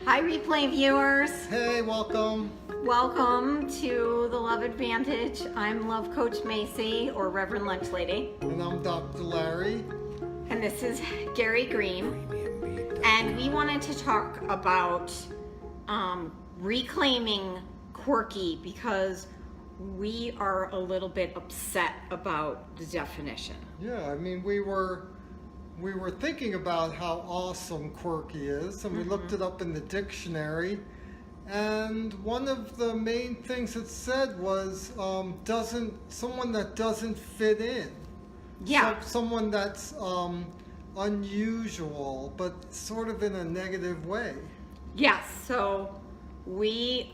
Hi, replay viewers. Hey, welcome. Welcome to the Love Advantage. I'm Love Coach Macy, or Reverend Lunch Lady. And I'm Dr. Larry. And this is Gary Green. And we wanted to talk about reclaiming Quirky because we are a little bit upset about the definition. Yeah, I mean, we were thinking about how awesome Quirky is, and we looked it up in the dictionary. And one of the main things it said was someone that doesn't fit in. Yeah. Someone that's unusual, but sort of in a negative way. Yes. So we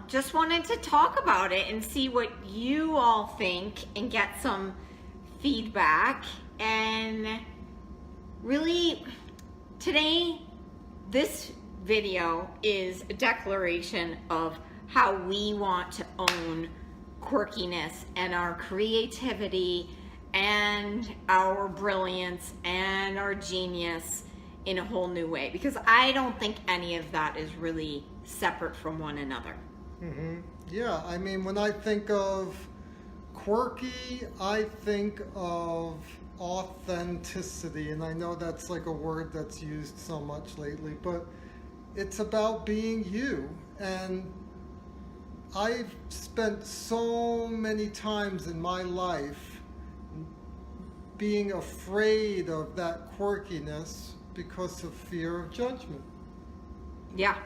just wanted to talk about it and see what you all think and get some feedback. And really, today, this video is a declaration of how we want to own quirkiness and our creativity and our brilliance and our genius in a whole new way. Because I don't think any of that is really separate from one another. Mm-hmm. Yeah, I mean, when I think of quirky, I think of authenticity, and I know that's like a word that's used so much lately, but it's about being you. And I've spent so many times in my life being afraid of that quirkiness because of fear of judgment. Yeah.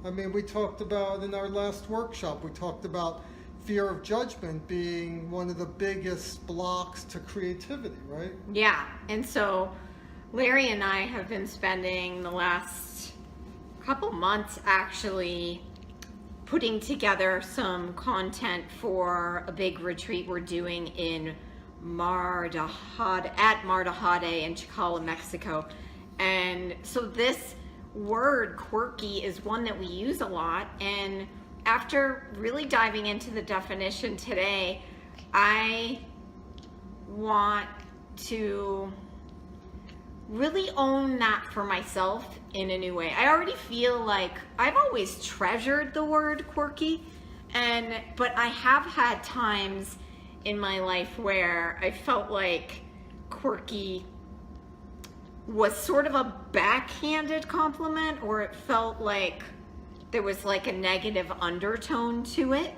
I mean, we talked about in our last workshop, we talked about fear of judgment being one of the biggest blocks to creativity, right? Yeah. And so Larry and I have been spending the last couple months actually putting together some content for a big retreat we're doing in Mar de Jade in Chicala, Mexico. And so this word quirky is one that we use a lot, and after really diving into the definition today, I want to really own that for myself in a new way. I already feel like I've always treasured the word quirky, but I have had times in my life where I felt like quirky was sort of a backhanded compliment, or it felt like there was like a negative undertone to it,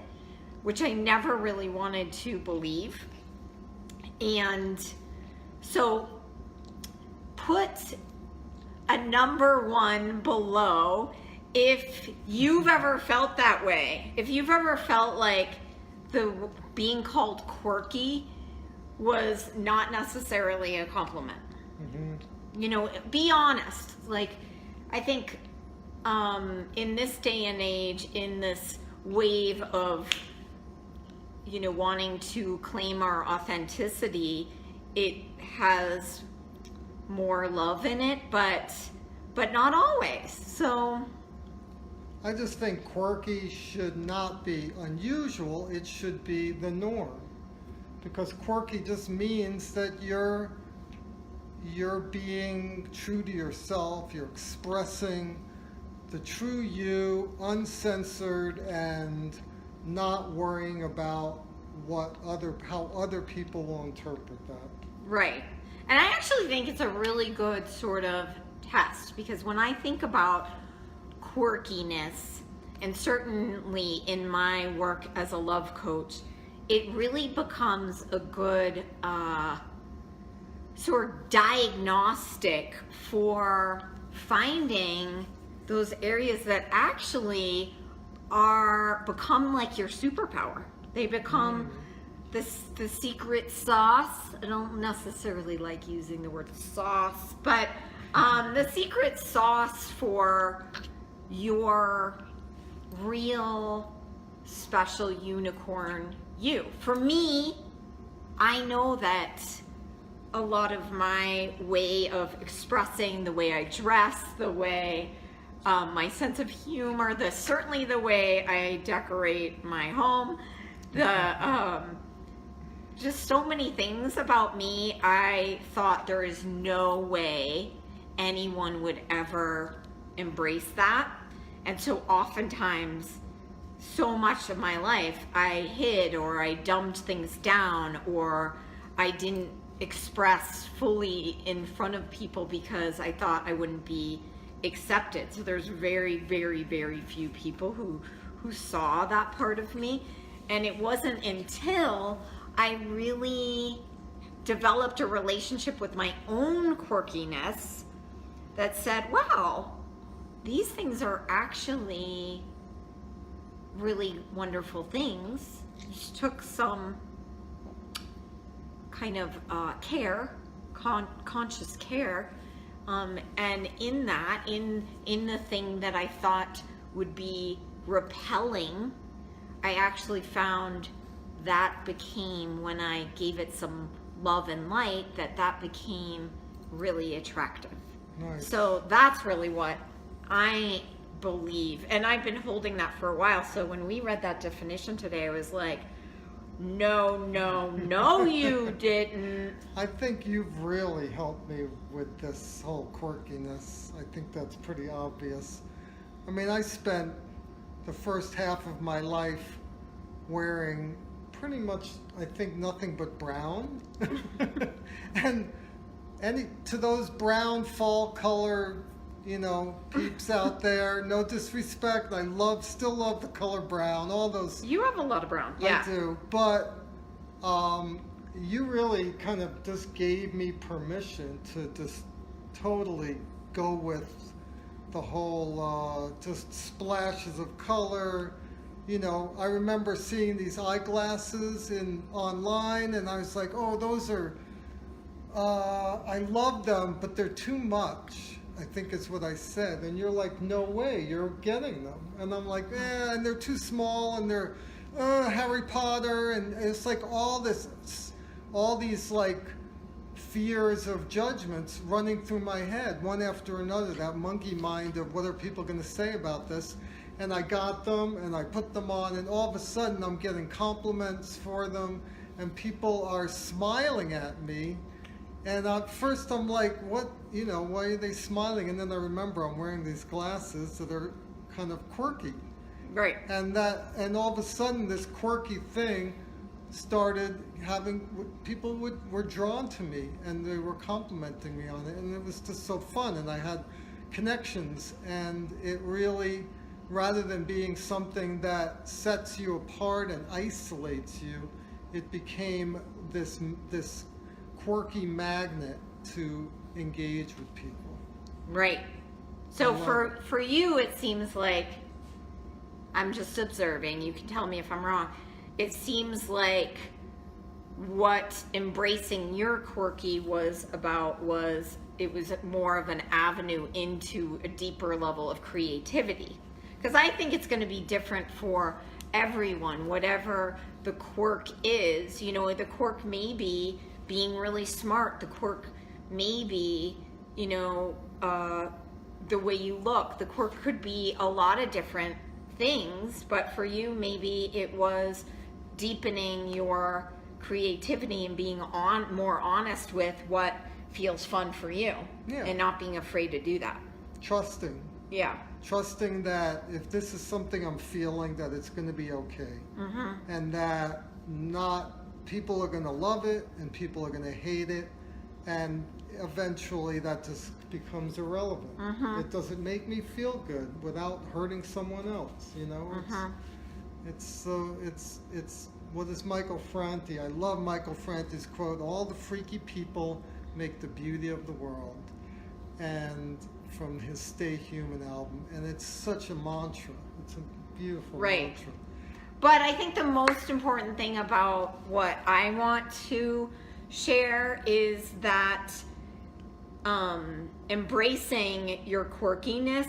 which I never really wanted to believe. And so put a number 1 below if you've ever felt that way. If you've ever felt like being called quirky was not necessarily a compliment. Mm-hmm. You know, be honest. Like, I think in this day and age, in this wave of, you know, wanting to claim our authenticity, it has more love in it, but not always. So I just think quirky should not be unusual. It should be the norm, because quirky just means that you're being true to yourself. You're expressing the true you, uncensored, and not worrying about how other people will interpret that. Right. And I actually think it's a really good sort of test, because when I think about quirkiness, and certainly in my work as a love coach, it really becomes a good sort of diagnostic for finding those areas that actually become like your superpower. They become the secret sauce. I don't necessarily like using the word sauce, but the secret sauce for your real special unicorn you. For me, I know that a lot of my way of expressing, the way I dress, the way my sense of humor, certainly the way I decorate my home, just so many things about me, I thought there is no way anyone would ever embrace that. And so oftentimes, so much of my life, I hid or I dumbed things down or I didn't express fully in front of people because I thought I wouldn't be accepted. So there's very, very, very few people who saw that part of me. And it wasn't until I really developed a relationship with my own quirkiness that said, wow, these things are actually really wonderful things. It just took some kind of conscious care. And in that, in the thing that I thought would be repelling, I actually found that became, when I gave it some love and light, that became really attractive. Nice. So that's really what I believe. And I've been holding that for a while. So when we read that definition today, I was like, no, you didn't. I think you've really helped me with this whole quirkiness. I think that's pretty obvious. I mean, I spent the first half of my life wearing pretty much, I think, nothing but brown. And to those brown fall color, peeps out there, no disrespect, still love the color brown, all those. You have a lot of brown. Yeah. I do, but you really kind of just gave me permission to just totally go with the whole just splashes of color. I remember seeing these eyeglasses online, and I was like, oh, those are, I love them, but they're too much, I think is what I said. And you're like, no way, you're getting them. And I'm like, and they're too small, and they're Harry Potter, and it's like all these like fears of judgments running through my head, one after another, that monkey mind of what are people going to say about this. And I got them, and I put them on, and all of a sudden I'm getting compliments for them, and people are smiling at me. And at first I'm like, what, why are they smiling? And then I remember I'm wearing these glasses that are kind of quirky. Right. And all of a sudden this quirky thing started people were drawn to me, and they were complimenting me on it, and it was just so fun, and I had connections, and it really, rather than being something that sets you apart and isolates you, it became this quirky magnet to engage with people. Right. So for you, it seems like, I'm just observing, you can tell me if I'm wrong, it seems like what embracing your quirky was about was, it was more of an avenue into a deeper level of creativity. Because I think it's going to be different for everyone, whatever the quirk is. The quirk may be being really smart. The quirk may be, the way you look. The quirk could be a lot of different things, but for you, maybe it was deepening your creativity and being more honest with what feels fun for you, and not being afraid to do that. Trusting. Yeah. Trusting that if this is something I'm feeling, that it's going to be okay. Mm-hmm. And that people are going to love it and people are going to hate it. And eventually that just becomes irrelevant. Mm-hmm. It doesn't make me feel good without hurting someone else. Mm-hmm. It's what is Michael Franti? I love Michael Franti's quote, all the freaky people make the beauty of the world. And from his Stay Human album, and it's such a mantra. It's a beautiful mantra. But I think the most important thing about what I want to share is that embracing your quirkiness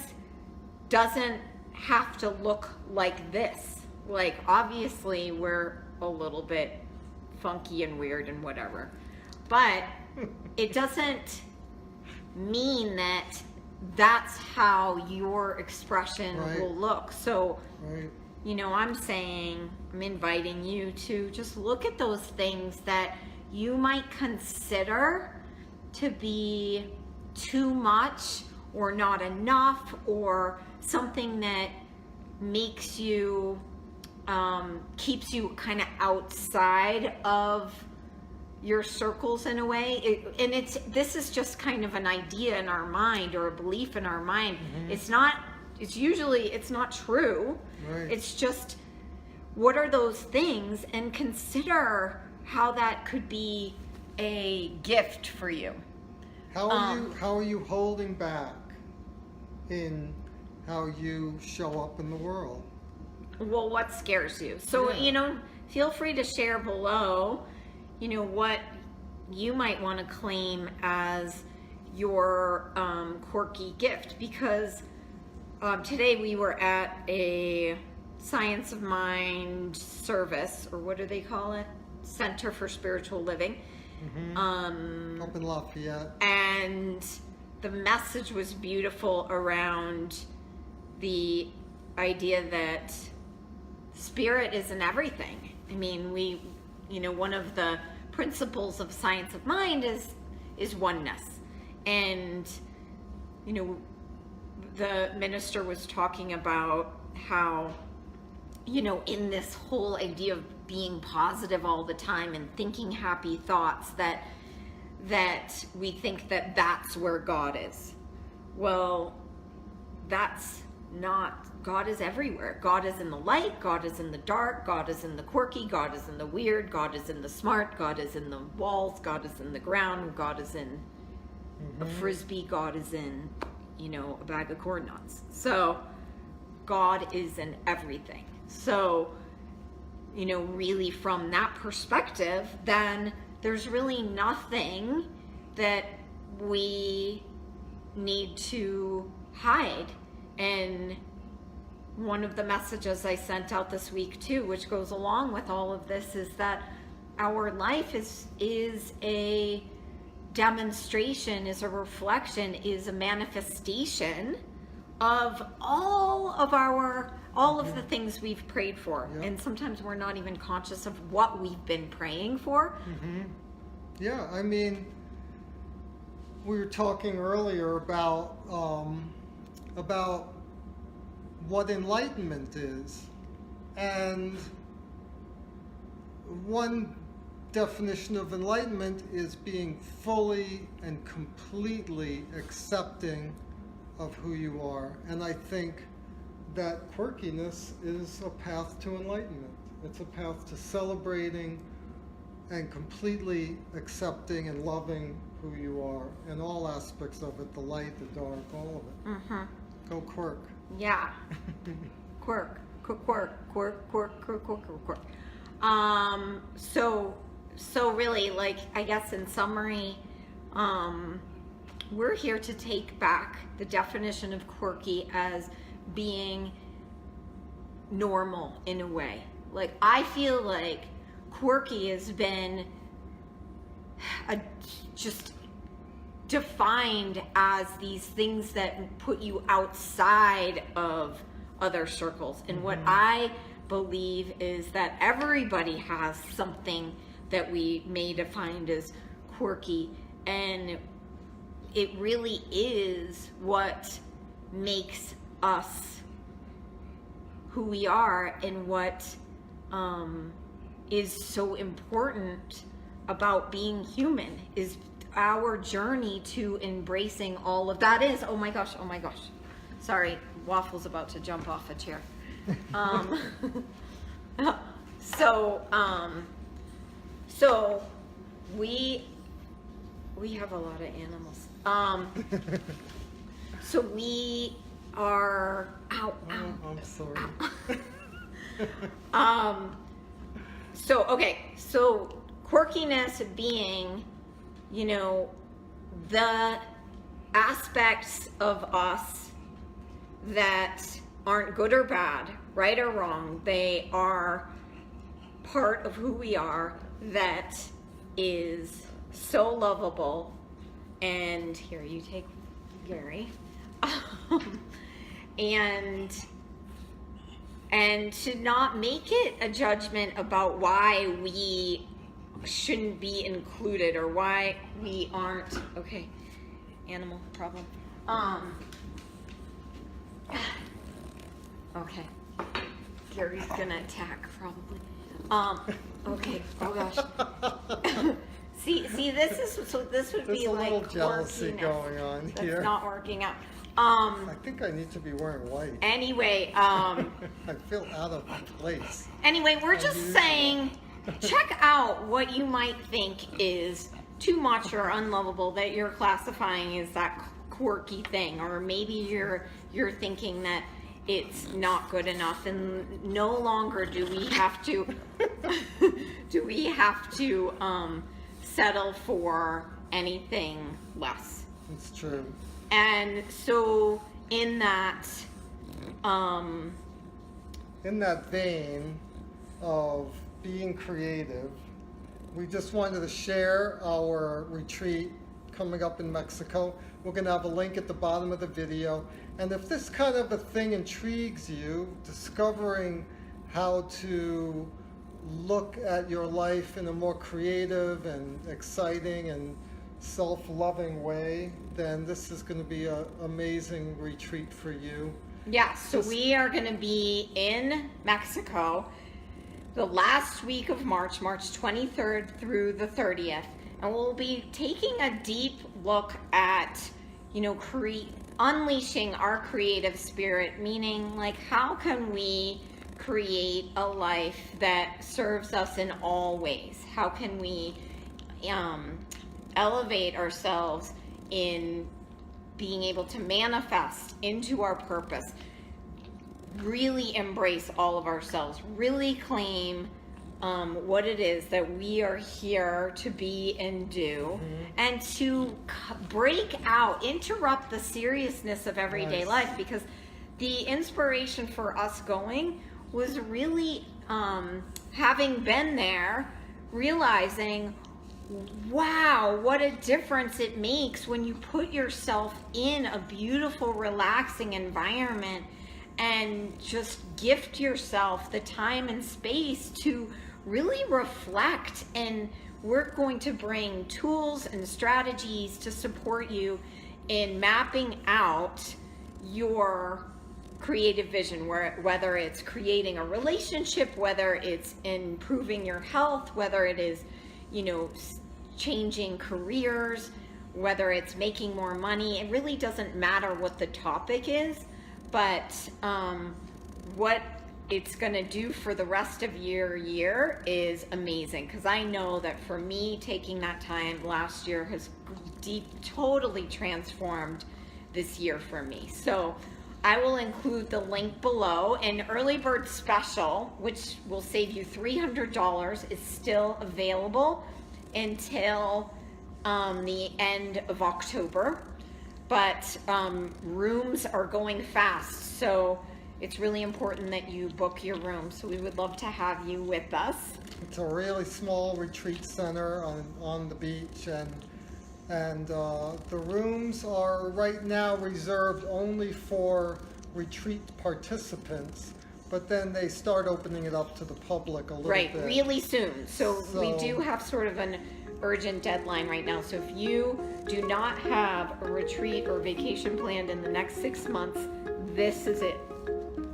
doesn't have to look like this. Like, obviously we're a little bit funky and weird and whatever, but it doesn't mean that that's how your expression will look. So, I'm inviting you to just look at those things that you might consider to be too much or not enough, or something that makes you, keeps you kind of outside of your circles in a way. This is just kind of an idea in our mind, or a belief in our mind. It's not true. Right. It's just, what are those things, and consider how that could be a gift for you. How are you holding back in how you show up in the world? Well, what scares you? So, feel free to share below, what you might want to claim as your quirky gift. Because today we were at a Science of Mind service, or what do they call it? Center for Spiritual Living. Up in Lafayette. And the message was beautiful around the idea that spirit is in everything. I mean, one of the principles of Science of Mind is oneness. And, the minister was talking about how, in this whole idea of being positive all the time and thinking happy thoughts, that we think that that's where God is. Well, that's not. God is everywhere. God is in the light, God is in the dark, God is in the quirky, God is in the weird, God is in the smart, God is in the walls, God is in the ground, God is in a frisbee, God is in, a bag of corn nuts. So God is in everything. So, really from that perspective, then there's really nothing that we need to hide. And one of the messages I sent out this week too, which goes along with all of this, is that our life is a demonstration, is a reflection, is a manifestation of all of the things we've prayed for. Yep. And sometimes we're not even conscious of what we've been praying for. Yeah, I mean, we were talking earlier about what enlightenment is, and one definition of enlightenment is being fully and completely accepting of who you are. And I think that quirkiness is a path to enlightenment. It's a path to celebrating and completely accepting and loving who you are in all aspects of it, the light, the dark, all of it. Go quirk. Yeah. Quirk. So really, I guess in summary, we're here to take back the definition of quirky as being normal in a way. I feel like quirky has been just defined as these things that put you outside of other circles. And what I believe is that everybody has something that we may define as quirky, and it really is what makes us who we are, and what is so important about being human is our journey to embracing all of that is. Oh my gosh. Sorry, Waffle's about to jump off a chair. So we have a lot of animals. So we are I'm sorry. So quirkiness being, the aspects of us that aren't good or bad, right or wrong. They are part of who we are that is so lovable. And here, you take Gary. And to not make it a judgment about why we shouldn't be included or why we aren't. Okay, animal problem. Okay. Gary's gonna attack probably. Okay. Oh gosh. See, this is so. This would There's be a like little jealousy quirkiness going on that's here. not working out. I think I need to be wearing white. Anyway, I feel out of place. Anyway, we're just saying, check out what you might think is too much or unlovable that you're classifying as that quirky thing, or maybe you're thinking that it's not good enough, and no longer do we have to settle for anything less. It's true. And so in that vein of being creative, we just wanted to share our retreat coming up in Mexico. We're going to have a link at the bottom of the video. And if this kind of a thing intrigues you, discovering how to look at your life in a more creative and exciting and self-loving way, then this is going to be an amazing retreat for you. Yeah, so we are going to be in Mexico the last week of March, March 23rd through the 30th. And we'll be taking a deep look at, unleashing our creative spirit, meaning like how can we create a life that serves us in all ways? How can we elevate ourselves in being able to manifest into our purpose, really embrace all of ourselves, really claim what it is that we are here to be and do, and to break out, interrupt the seriousness of everyday life, because the inspiration for us going was really having been there, realizing, wow, what a difference it makes when you put yourself in a beautiful, relaxing environment and just gift yourself the time and space to really reflect. And we're going to bring tools and strategies to support you in mapping out your creative vision, whether it's creating a relationship, whether it's improving your health, whether it is changing careers, whether it's making more money. It really doesn't matter what the topic is, but what it's going to do for the rest of your year is amazing. Because I know that for me, taking that time last year has totally transformed this year for me. So I will include the link below. An early bird special, which will save you $300, is still available until the end of October. But rooms are going fast, so it's really important that you book your room. So we would love to have you with us. It's a really small retreat center on the beach, and the rooms are right now reserved only for retreat participants, but then they start opening it up to the public a little bit. Right, really soon. So we do have sort of an urgent deadline right now. So if you do not have a retreat or vacation planned in the next 6 months, this is it.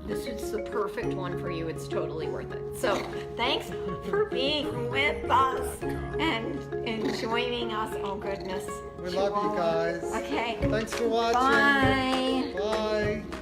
This is the perfect one for you. It's totally worth it. So thanks for being with us and joining us. Oh goodness. We love you guys. Okay. Thanks for watching. Bye. Bye.